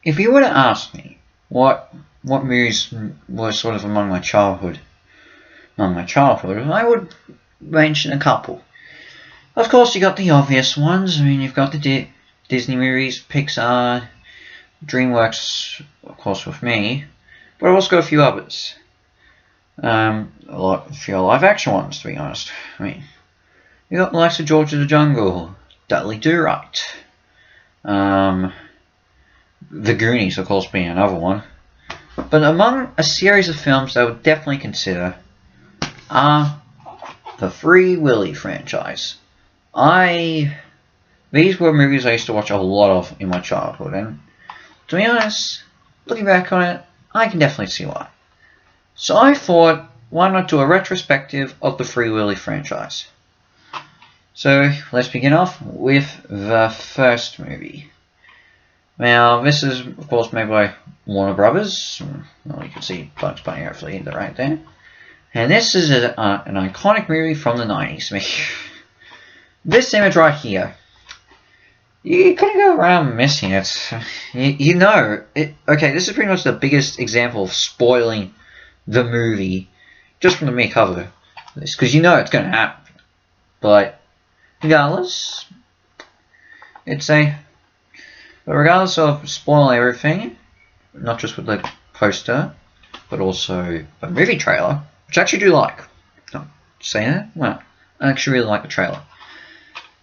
if you were to ask me what movies were sort of among my childhood, I would mention a couple. Of course, you got the obvious ones. I mean, you've got the Disney movies, Pixar, DreamWorks, of course, with me. But I've also got a few others. A few live action ones, to be honest. I mean, you got the likes of George of the Jungle, Dudley Do-Right, The Goonies, of course, being another one. But among a series of films that I would definitely consider are the Free Willy franchise. These were movies I used to watch a lot of in my childhood, and to be honest, looking back on it, I can definitely see why. So I thought, why not do a retrospective of the Free Willy franchise? So let's begin off with the first movie. Now, this is, of course, made by Warner Brothers. Well, you can see Bugs Bunny hopefully right there. And this is an iconic movie from the 90s. This image right here, you couldn't go around missing it. You know it. Okay, this is pretty much the biggest example of spoiling the movie just from the mere cover of this, because you know it's going to happen. But regardless, regardless of spoiling everything, not just with the poster, but also a movie trailer, which I actually do like. Not saying that? Well, I actually really like the trailer.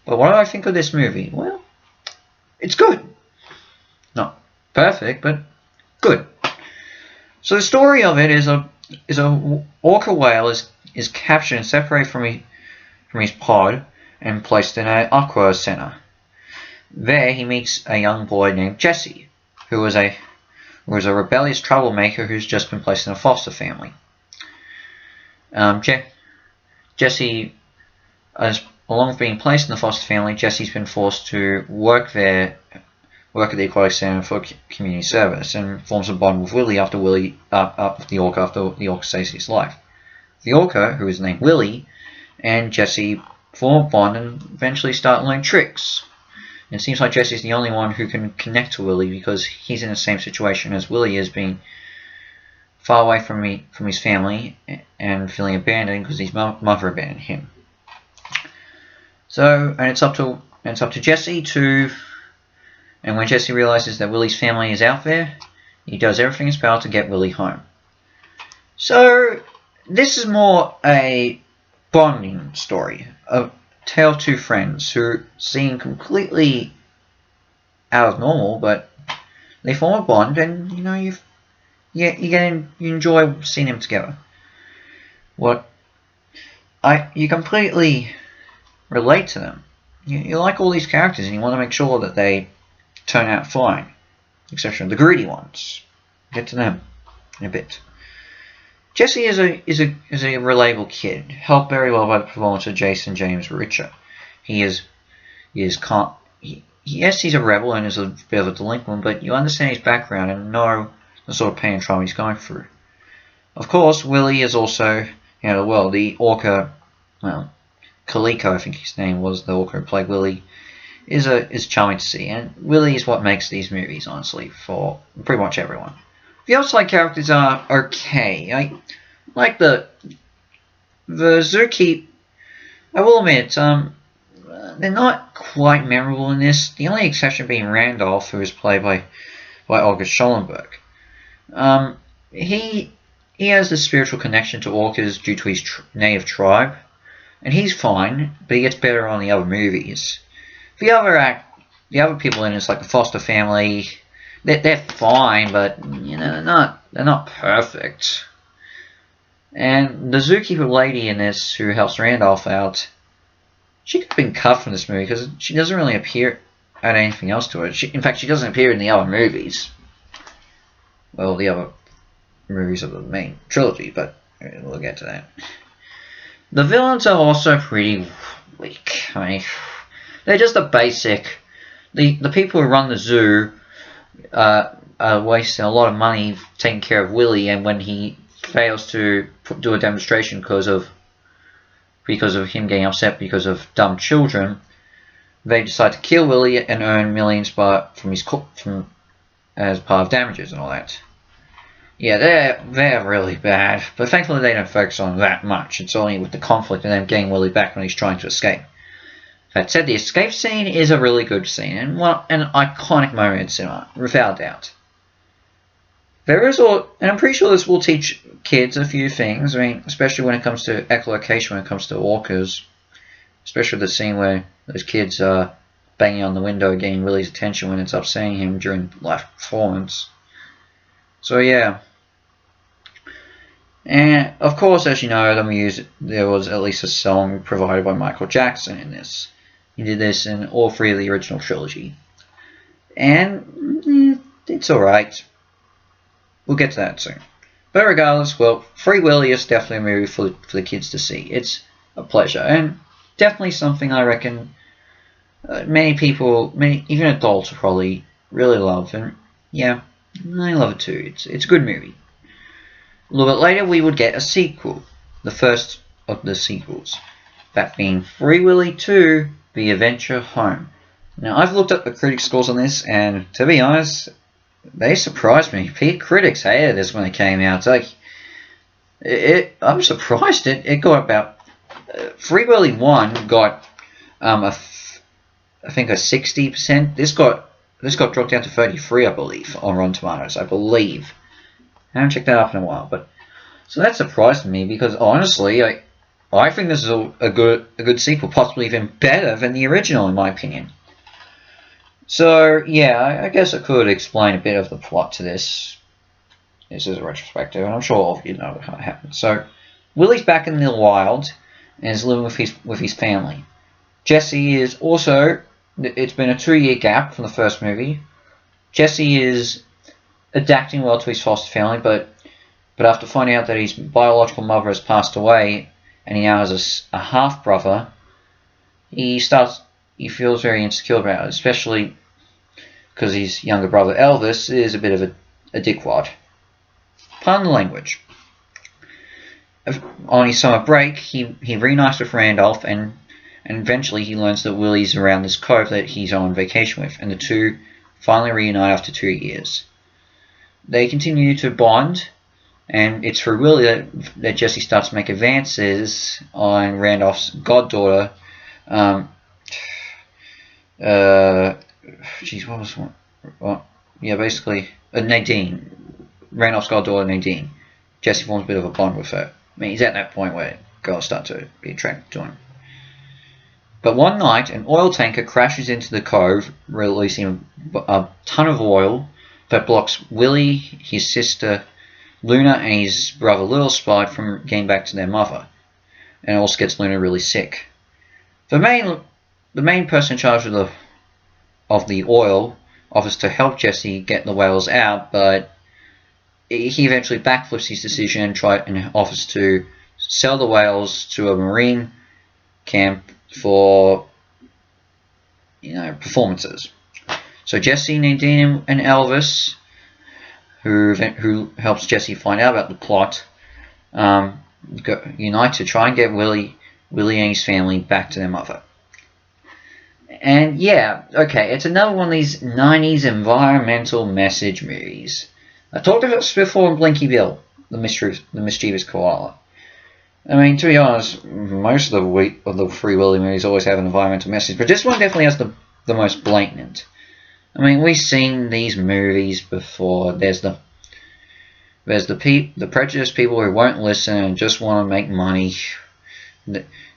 But what do I think of this movie? Well, it's good. Not perfect, but good. So the story of it is a orca whale is captured and separated from his pod and placed in an aqua center. There he meets a young boy named Jesse, who was a rebellious troublemaker who's just been placed in a foster family. Jesse, along with being placed in the foster family, Jesse's been forced to work at the Aquatic Center for community service, and forms a bond with Willy after the orca saves his life. The orca, who is named Willy, and Jesse form a bond and eventually start learning tricks. It seems like Jesse's the only one who can connect to Willy because he's in the same situation as Willy is, being far away from his family and feeling abandoned because his mother abandoned him. So, and it's up to Jesse to. And when Jesse realizes that Willy's family is out there, he does everything in his power to get Willy home. So, this is more a bonding story, a tale of two friends who seem completely out of normal, but they form a bond, and you enjoy seeing them together. You completely relate to them. You like all these characters, and you want to make sure that they turn out fine, except for the greedy ones. Get to them in a bit. Jesse is a relatable kid, helped very well by the performance of Jason James Richer. Yes, he's a rebel and is a bit of a delinquent, but you understand his background and know the sort of pain and trauma he's going through. Of course, Willy is also, the orca, Kaliko, I think his name was, the orca who played Willy, is charming to see, and Willy is what makes these movies, honestly, for pretty much everyone. The outside characters are okay. I like the Zookeep. I will admit, they're not quite memorable in this. The only exception being Randolph, who is played by August Schollenberg. He has a spiritual connection to orcas due to his native tribe, and he's fine, but he gets better on the other movies. The other people in it's like the foster family. They're fine, but they're not perfect. And the zookeeper lady in this, who helps Randolph out, she could have been cut from this movie because she doesn't really appear at anything else to it. In fact, she doesn't appear in the other movies. Well, the other movies of the main trilogy, but we'll get to that. The villains are also pretty weak. I mean, they're just a basic. The people who run the zoo are wasting a lot of money taking care of Willy, and when he fails to do a demonstration because of him getting upset because of dumb children, they decide to kill Willy and earn millions from as part of damages and all that. Yeah, they're really bad, but thankfully they don't focus on that much. It's only with the conflict and them getting Willy back when he's trying to escape. That said, the escape scene is a really good scene, and an iconic moment in cinema, without doubt. There is and I'm pretty sure this will teach kids a few things. I mean, especially when it comes to echolocation, when it comes to orcas, especially the scene where those kids are banging on the window, getting Willy's attention when it's upsetting him during live performance. So yeah. And of course, as you know, there was at least a song provided by Michael Jackson in this. He did this in all three of the original trilogy. And it's alright. We'll get to that soon. But regardless, well, Free Willy is definitely a movie for the kids to see. It's a pleasure, and definitely something I reckon many people, even adults, probably really love. And yeah, I love it too. It's a good movie. A little bit later, we would get a sequel, the first of the sequels, that being Free Willy 2: The Adventure Home. Now, I've looked up the critic scores on this, and to be honest, they surprised me. Critics hated this when it came out. It's like, I'm surprised it got about Free Willy 1 got I think a 60%. This got dropped down to 33, I believe, on Rotten Tomatoes. I believe. I haven't checked that up in a while, but so that surprised me because honestly, I think this is a good sequel, possibly even better than the original in my opinion. So yeah, I guess I could explain a bit of the plot to this. This is a retrospective, and I'm sure all of you know how it happened. So Willy's back in the wild and is living with his family. Jesse is also. It's been a 2-year gap from the first movie. Jesse is adapting well to his foster family, but after finding out that his biological mother has passed away and he now has a half brother, he feels very insecure about it, especially because his younger brother Elvis is a bit of a dickwad. Pardon the language. On his summer break, he reunites with Randolph, and eventually he learns that Willy's around this cove that he's on vacation with, and the two finally reunite after 2 years. They continue to bond, and it's through Willy that Jesse starts to make advances on Randolph's goddaughter. What was one? Well, yeah, basically Nadine, Randolph's goddaughter Nadine. Jesse forms a bit of a bond with her. I mean, he's at that point where girls start to be attracted to him. But one night, an oil tanker crashes into the cove, releasing a ton of oil that blocks Willy, his sister Luna, and his brother Little Spot from getting back to their mother, and it also gets Luna really sick. The main person in charge of the oil offers to help Jesse get the whales out, but he eventually backflips his decision and offers to sell the whales to a marine camp for performances. So Jesse, Nadine, and Elvis, who helps Jesse find out about the plot, unite to try and get Willy and his family back to their mother. And yeah, okay, it's another one of these 90s environmental message movies. I talked about this before in Blinky Bill, the mischievous koala. I mean, to be honest, most of the Free Willy movies always have an environmental message, but this one definitely has the most blatant. I mean, we've seen these movies before. There's the prejudiced people who won't listen and just want to make money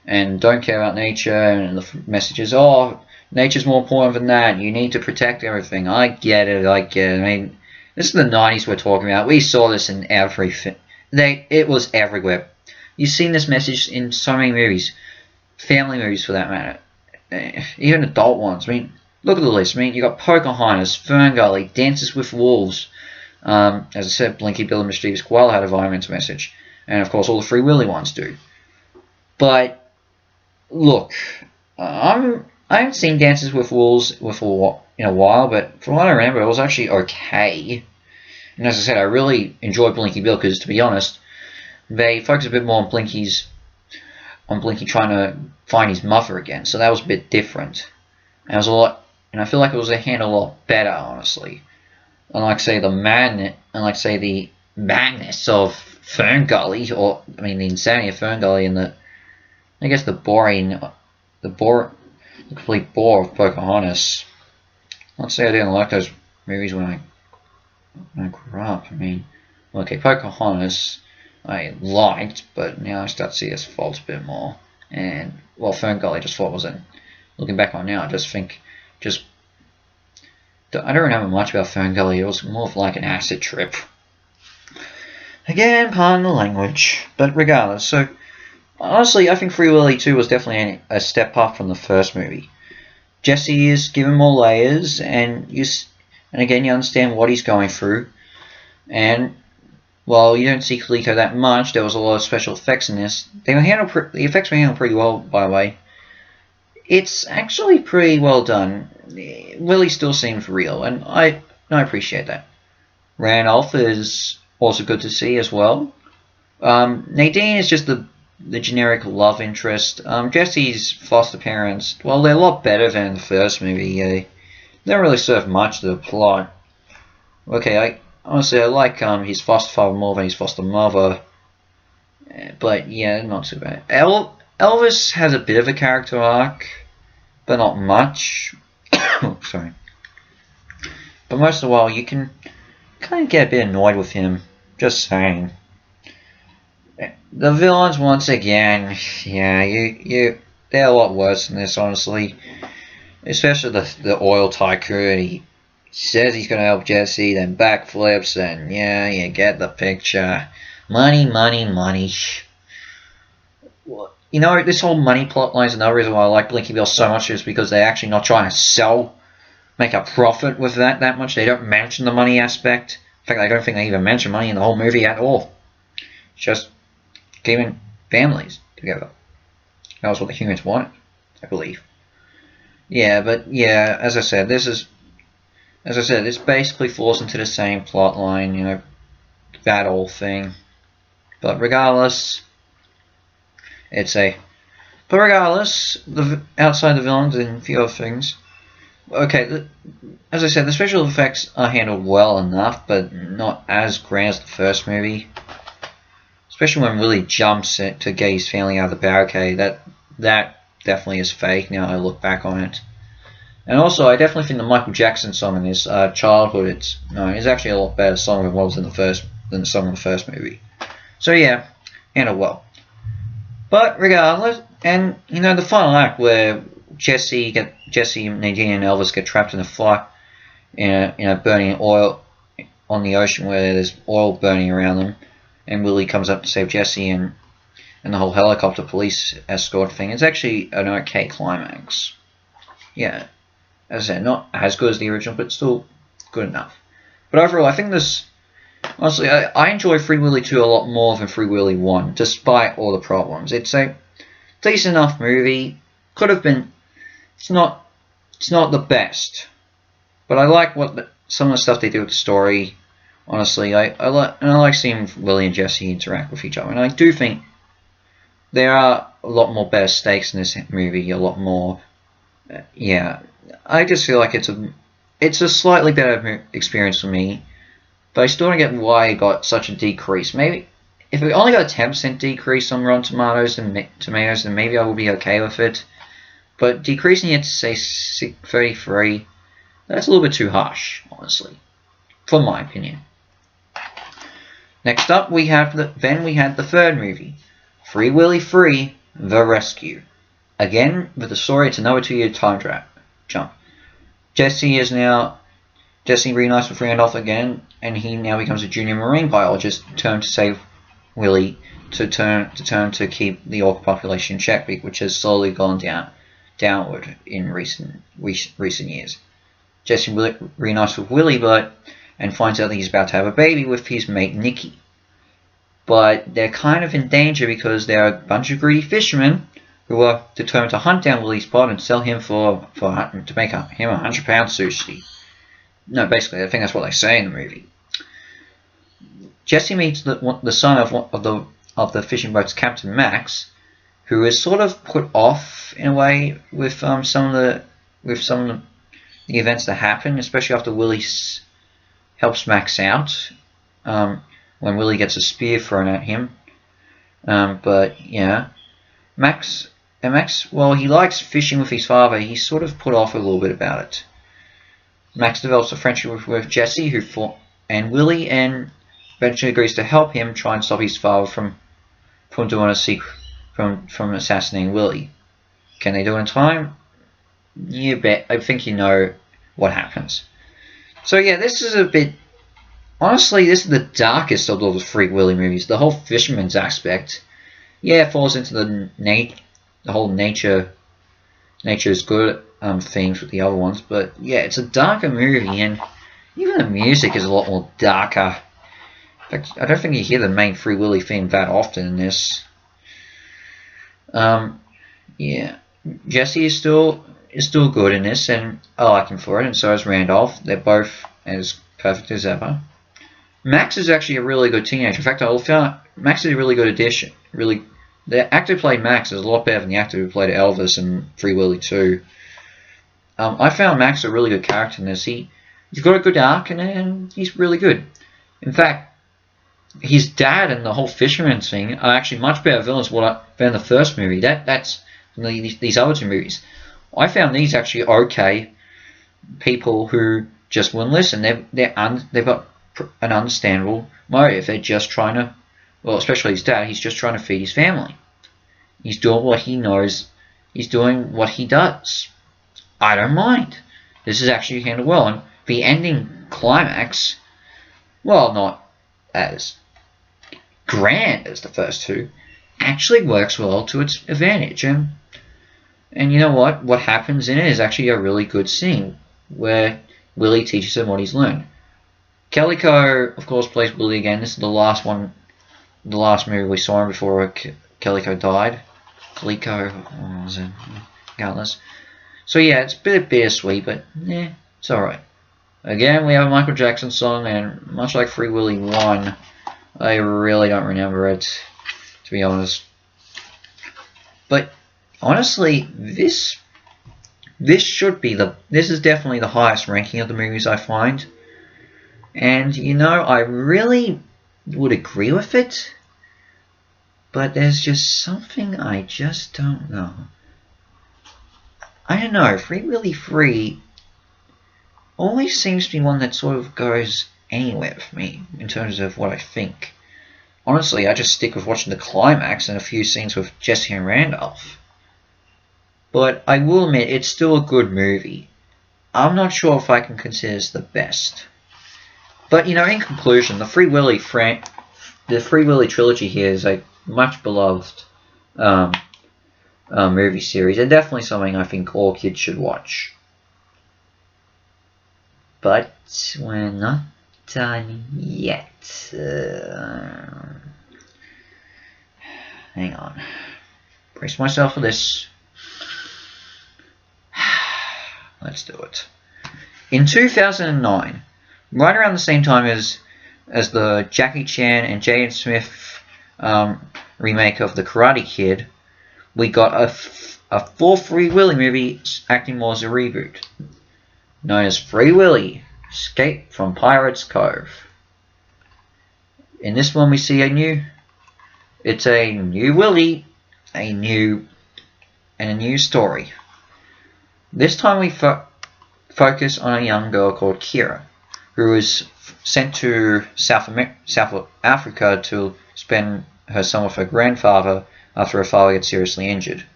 and don't care about nature, and the message is, oh, nature's more important than that. You need to protect everything. I get it. I mean, this is the 90s we're talking about. We saw this in everything. It was everywhere. You've seen this message in so many movies, family movies for that matter, even adult ones. I mean, look at the list. I mean, you got Pocahontas, Ferngully, Dances with Wolves. As I said, Blinky Bill and Mischievous Koala had a environmental message, and of course all the Free Willy ones do. But look, I haven't seen Dances with Wolves in a while, but from what I remember, it was actually okay. And as I said, I really enjoyed Blinky Bill because, to be honest, they focus a bit more on Blinky trying to find his mother again, so that was a bit different. And I feel like it was handled a lot better, honestly. the madness of Fern Gully, or I mean the insanity of Fern Gully, and I guess the complete bore of Pocahontas. Let's say I didn't like those movies when I grew up. I mean, okay, Pocahontas I liked, but now I start to see its faults a bit more. And well, Fern Gully I just thought wasn't. Looking back on now, I just think I don't remember much about Fern Gully. It was more of like an acid trip. Again, pardon the language, but regardless. So honestly, I think Free Willy 2 was definitely a step up from the first movie. Jesse is given more layers, and again you understand what he's going through. And while you don't see Coleco that much, there was a lot of special effects in this. The effects were handled pretty well, by the way. It's actually pretty well done. Willy still seems real, and I appreciate that. Randolph is also good to see as well. Nadine is just the generic love interest. Jesse's foster parents, well, they're a lot better than the first movie. They don't really serve much to the plot. Okay, honestly I like his foster father more than his foster mother. But yeah, not too bad. Elvis has a bit of a character arc, but not much. Sorry. But most of the while, you can kind of get a bit annoyed with him. Just saying. The villains, once again, yeah, they're a lot worse than this, honestly. Especially the oil tycoon. He says he's going to help Jesse, then backflips, and yeah, you get the picture. Money, money, money. You know, this whole money plot line is another reason why I like Blinky Bill so much, is because they're actually not trying to make a profit with that much. They don't mention the money aspect. In fact, I don't think they even mention money in the whole movie at all. It's just keeping families together. That was what the humans wanted, I believe. Yeah, but yeah, as I said, this basically falls into the same plot line, you know, that old thing. But regardless, outside the villains and a few other things. Okay, as I said, the special effects are handled well enough, but not as grand as the first movie. Especially when Willy jumps to get his family out of the barricade. That definitely is fake now I look back on it. And also, I definitely think the Michael Jackson song in this, Childhood, is actually a lot better song than what was in the song in the first movie. So yeah, handled well. But regardless, and you know, the final act where Jesse, Nadine, and Elvis get trapped in a fire, burning oil on the ocean where there's oil burning around them, and Willy comes up to save Jesse, and the whole helicopter police escort thing is actually an okay climax. Yeah, as I said, not as good as the original, but still good enough. But overall, I think this. Honestly, I enjoy Free Willy 2 a lot more than Free Willy 1, despite all the problems. It's a decent enough movie. Could have been. It's not the best, but I like some of the stuff they do with the story. Honestly, I like seeing Willy and Jesse interact with each other, and I do think there are a lot more better stakes in this movie. A lot more. Yeah, I just feel like it's a slightly better experience for me. But I still don't get why it got such a decrease. Maybe if it only got a 10% decrease on Rotten Tomatoes, then maybe I would be okay with it. But decreasing it to say 33, that's a little bit too harsh, honestly, from my opinion. Next up, we had the third movie, Free Willy 3: The Rescue. Again, with the story, it's another 2-year time jump. Jesse reunites with Randolph again, and he now becomes a junior marine biologist, determined to save Willy, to keep the orca population in check, which has slowly gone downward in recent years. Jesse reunites with Willy, and finds out that he's about to have a baby with his mate Nikki. But they're kind of in danger because there are a bunch of greedy fishermen who are determined to hunt down Willy's pod and sell him to make him £100 sushi. No, basically, I think that's what they say in the movie. Jesse meets the son of the fishing boat's captain, Max, who is sort of put off in a way with some of the events that happen, especially after Willy helps Max out when Willy gets a spear thrown at him. But yeah, Max, well, he likes fishing with his father. He's sort of put off a little bit about it. Max develops a friendship with Jesse, and Willy, and eventually agrees to help him try and stop his father from doing a secret from assassinating Willy. Can they do it in time? You bet. I think you know what happens. So yeah, this is a bit. Honestly, this is the darkest of all the Free Willy movies. The whole fisherman's aspect, yeah, it falls into the whole nature is good themes with the other ones, but yeah, it's a darker movie, and even the music is a lot more darker. In fact, I don't think you hear the main Free Willy theme that often in this. Yeah, Jesse is still good in this, and I like him for it, and so is Randolph. They're both as perfect as ever. Max is actually a really good teenager. In fact, I found Max is a really good addition. Really, the actor who played Max is a lot better than the actor who played Elvis in Free Willy 2. I found Max a really good character in this. He's got a good arc, and he's really good. In fact, his dad and the whole fisherman thing are actually much better villains than the first movie. That's these other two movies. I found these actually okay people who just wouldn't listen. They've got an understandable motive. They're just trying to, well, especially his dad, he's just trying to feed his family. He's doing what he knows. He's doing what he does. I don't mind. This is actually handled well. And the ending climax, well, not as grand as the first two, actually works well to its advantage. And you know what? What happens in it is actually a really good scene where Willy teaches him what he's learned. Calico, of course, plays Willy again. This is the last movie we saw him before Calico died. Calico, what was it? Regardless. So yeah, it's a bit bittersweet, but yeah, it's alright. Again, we have a Michael Jackson song, and much like Free Willy 1, I really don't remember it, to be honest. But honestly, this is definitely the highest ranking of the movies I find. And you know, I really would agree with it, but there's just something I just don't know. I don't know, Free Willy 3 always seems to be one that sort of goes anywhere with me in terms of what I think. Honestly, I just stick with watching the climax and a few scenes with Jesse and Randolph. But I will admit, it's still a good movie. I'm not sure if I can consider this the best. But, you know, in conclusion, the Free Willy trilogy here is a much beloved movie series, and definitely something I think all kids should watch. But we're not done yet. Hang on. Brace myself for this. Let's do it. In 2009, right around the same time as the Jackie Chan and Jaden Smith remake of The Karate Kid, we got a full Free Willy movie acting more as a reboot, known as Free Willy: Escape from Pirates Cove. In this one, we see a new Willy, a new story. This time we focus on a young girl called Kira, who was sent to South Africa to spend her summer with her grandfather after her father gets seriously injured.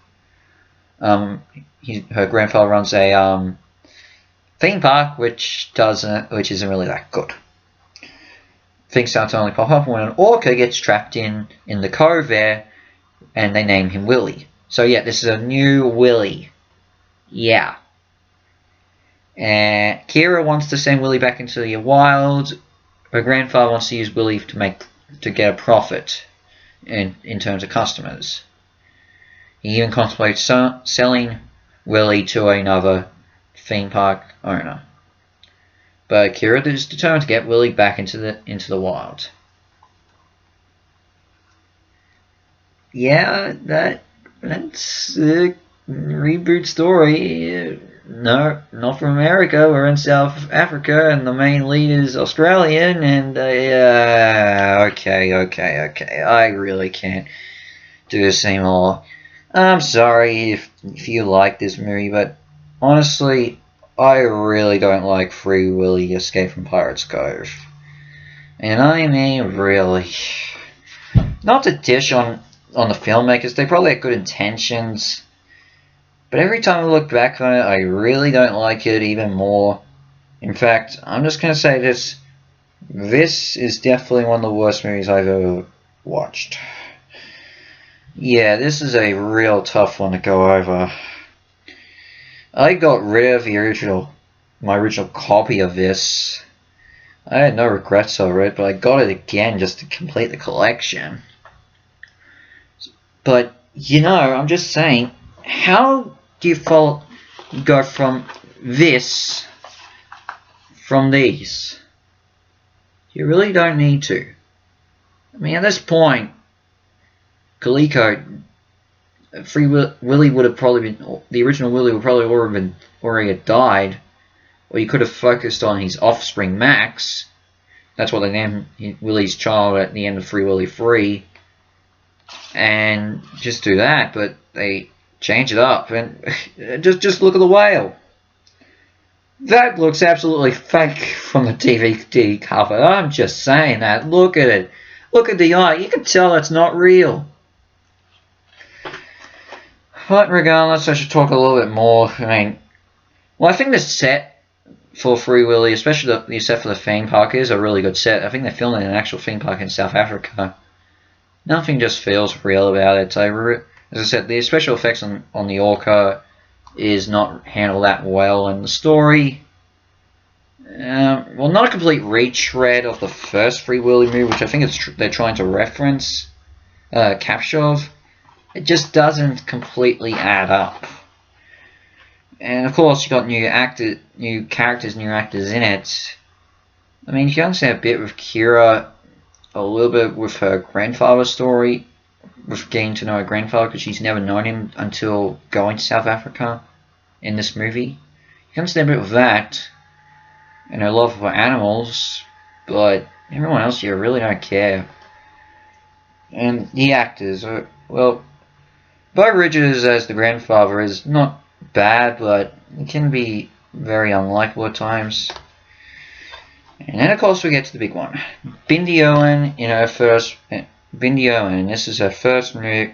Her grandfather runs a theme park which isn't really that good. Things start to only pop up when an orca gets trapped in the cove there, and they name him Willy. So yeah, this is a new Willy. Yeah. And Kira wants to send Willy back into the wild. Her grandfather wants to use Willy to get a profit in terms of customers. He even contemplates selling Willy to another theme park owner. But Kira is determined to get Willy back into the wild. Yeah, that's a reboot story. no, not from America. We're in South Africa, and the main lead is Australian. And okay. I really can't do this anymore. I'm sorry if you like this movie, but honestly, I really don't like Free Willy Escape from Pirates Cove. And I mean, really. Not to dish on the filmmakers, they probably had good intentions. But every time I look back on it, I really don't like it even more. In fact, I'm just going to say this. This is definitely one of the worst movies I've ever watched. Yeah, this is a real tough one to go over. I got rid of my original copy of this. I had no regrets over it, but I got it again just to complete the collection. But, you know, I'm just saying, how do you go from this, from these? You really don't need to. I mean, at this point, Coleco, Willy would have probably been, the original Willy would probably already have died, or you could have focused on his offspring Max. That's what they named Willy's child at the end of Free Willy 3. And just do that, but they change it up, and just look at the whale. That looks absolutely fake from the DVD cover. I'm just saying that. Look at it. Look at the eye. You can tell that's not real. But regardless, I should talk a little bit more. I think the set for Free Willy, especially the set for the theme park, is a really good set. I think they filmed it in an actual theme park in South Africa. Nothing just feels real about it. As I said, the special effects on the orca is not handled that well, and the story, well, not a complete retread of the first Free Willy movie, which I think they're trying to reference, capture of. It just doesn't completely add up. And of course, you got new characters, new actors in it. I mean, you can understand a bit with Kira, a little bit with her grandfather's story, with getting to know her grandfather, because she's never known him until going to South Africa in this movie. You can understand a bit with that, and her love for animals, but everyone else you really don't care. And the actors, well, Bo Ridges as the grandfather is not bad, but it can be very unlikable at times. And then of course we get to the big one. Bindi Owen in her first... Bindi Owen, this is her first movie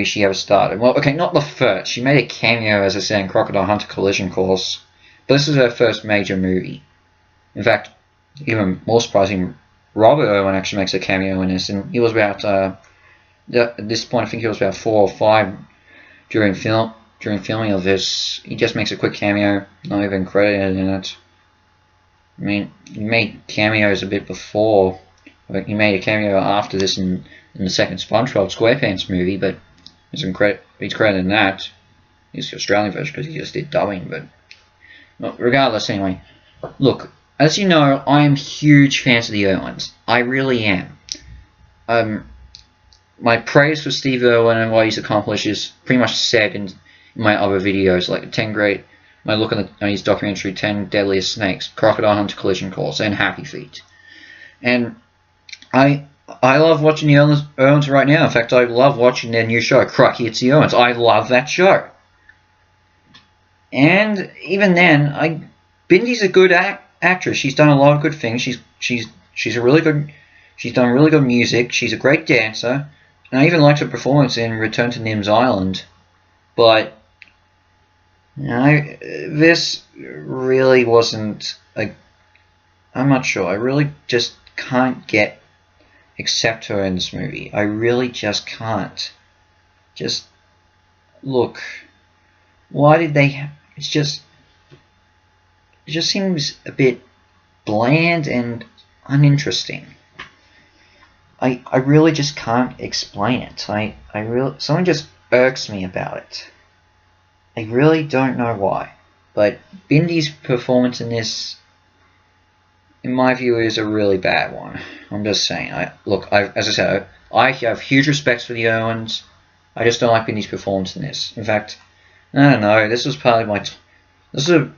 she ever started. Well, okay, not the first. She made a cameo, as I said, in Crocodile Hunter Collision Course. But this is her first major movie. In fact, even more surprising, Robert Owen actually makes a cameo in this. And he was about... at this point, I think he was about 4 or 5 during filming of this. He just makes a quick cameo, not even credited in it. I mean, he made cameos a bit before. He made a cameo after this in the second SpongeBob SquarePants movie, but he's credited in that. He's the Australian version because he just did dubbing, but well, regardless, anyway. Look, as you know, I am huge fans of the Irwins. I really am. My praise for Steve Irwin and what he's accomplished is pretty much said in my other videos, like 10 great. My look on his documentary 10 Deadliest Snakes, Crocodile Hunter Collision Course, and Happy Feet. And I love watching the Irwins right now. In fact, I love watching their new show, Crocky It's the Irwins. I love that show. And even then, Bindi's a good actress. She's done a lot of good things. She's done really good music. She's a great dancer. And I even liked her performance in Return to Nim's Island. But this really wasn't I'm not sure. I really just can't accept her in this movie. I really just can't. Just look. Why did they? It just seems a bit bland and uninteresting. I really just can't explain it. Something just irks me about it. I really don't know why. But Bindi's performance in this, in my view, is a really bad one. I'm just saying. As I said, I have huge respect for the Irwins. I just don't like Bindi's performance in this. In fact, I don't know. This was part of my. This was.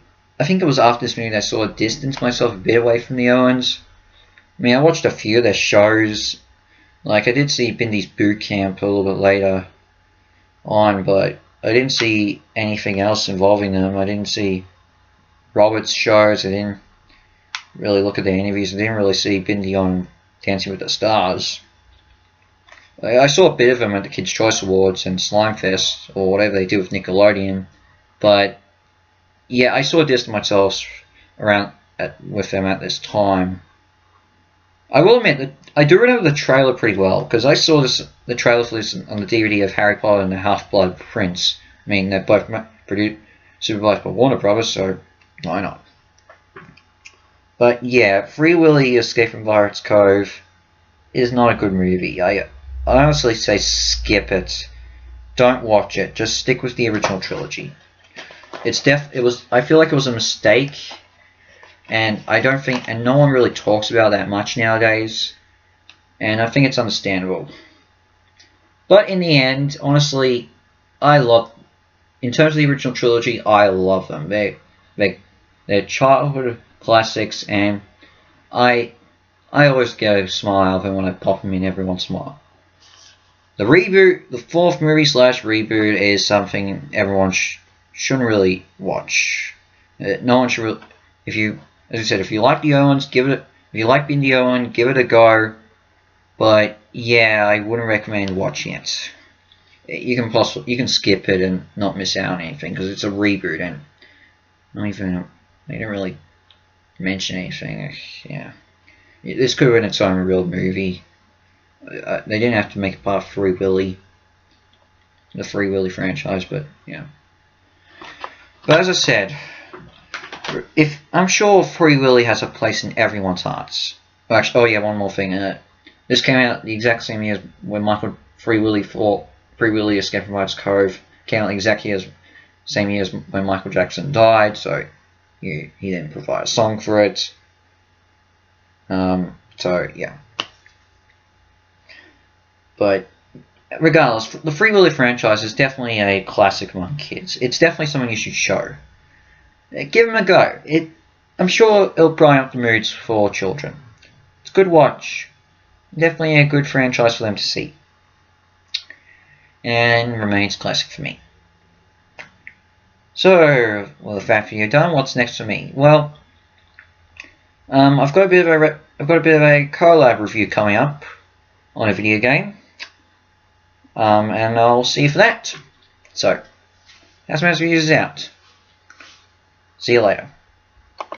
I think it was after this movie that I sort of distanced myself a bit away from the Owens. I mean, I watched a few of their shows. Like, I did see Bindy's Boot Camp a little bit later on, but I didn't see anything else involving them. I didn't see Robert's shows. I didn't really look at their interviews. I didn't really see Bindy on Dancing with the Stars. I saw a bit of them at the Kids' Choice Awards and Slime Fest, or whatever they do with Nickelodeon, but yeah, I sort of distanced myself with them at this time. I will admit that I do remember the trailer pretty well, because I saw the trailer for this on the DVD of Harry Potter and the Half-Blood Prince. I mean, they're both produced, supervised by Warner Brothers, so why not? But yeah, Free Willy Escape from Pirates Cove is not a good movie. I honestly say skip it. Don't watch it. Just stick with the original trilogy. I feel like it was a mistake, and no one really talks about that much nowadays, and I think it's understandable. But in the end, honestly, in terms of the original trilogy, I love them. They're childhood classics, and I always get a smile out of them when I pop them in every once in a while. The reboot, the fourth movie / reboot, is something everyone shouldn't really watch. No one should really. As I said, if you like the Owens, give it. If you like Bindi Owen, give it a go. But yeah, I wouldn't recommend watching it. You can skip it and not miss out on anything, because it's a reboot, and they didn't really mention anything. Yeah, this could have been its own real movie. They didn't have to make it part of Free Willy, the Free Willy franchise, but yeah. But as I said, I'm sure Free Willy has a place in everyone's hearts. Actually, oh yeah, one more thing. This came out the exact same year as when Free Willy Escape from Pirates Cove came out exactly as same year as when Michael Jackson died. So he didn't provide a song for it. So yeah. But regardless, the Free Willy franchise is definitely a classic among kids. It's definitely something you should show. Give them a go. I'm sure it'll brighten up the moods for children. It's a good watch. Definitely a good franchise for them to see. And remains classic for me. So, well, the fact that you're done, what's next for me? Well, I've got a bit of a collab review coming up on a video game. And I'll see you for that. So, that's my reviews out. See you later.